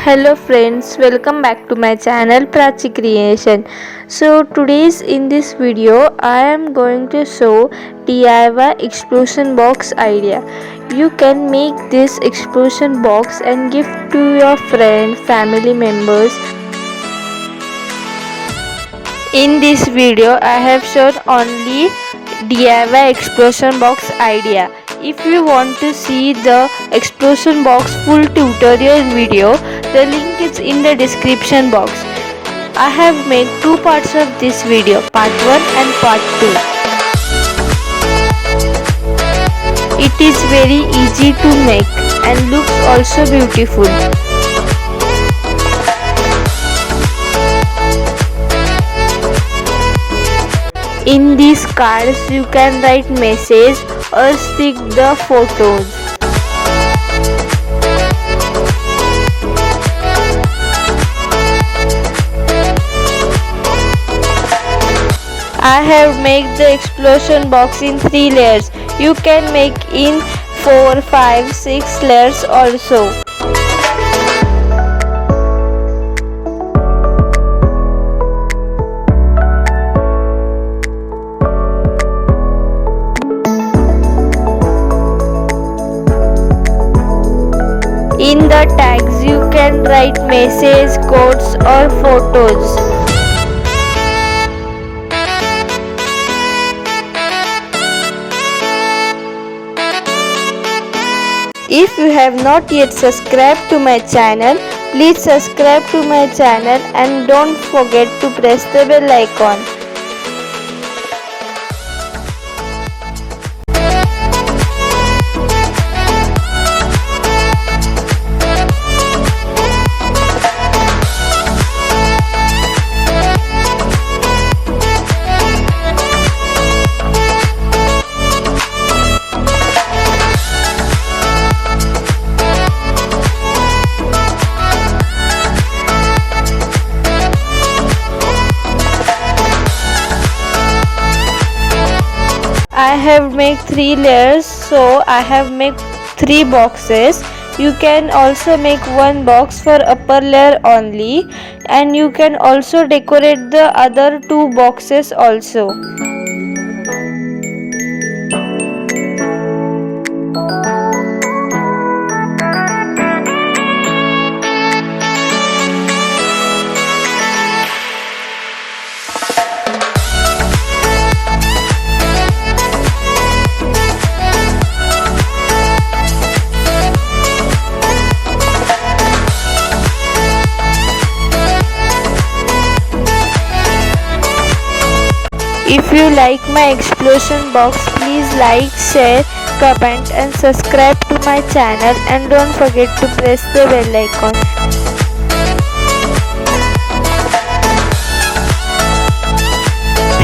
Hello friends, welcome back to my channel Prachi creation. So today's in this video I am going to show DIY explosion box idea. You can make this explosion box and give to your friend, family members. In this video I have shown only DIY explosion box idea. If you want to see the explosion box full tutorial video, the link is in the description box. I have made two parts of this video, part 1 and part 2. It is very easy to make and looks also beautiful. In these cards you can write message or stick the photos. I have made the explosion box in 3 layers. You can make in 4, 5, 6 layers also. In the tags you can write message, quotes or photos. If you have not yet subscribed to my channel, please subscribe to my channel and don't forget to press the bell icon. I have made 3 layers, so I have made 3 boxes. You can also make one box for upper layer only, and you can also decorate the other 2 boxes also. If you like my explosion box, please like, share, comment and subscribe to my channel, and don't forget to press the bell icon.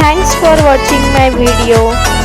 Thanks for watching my video.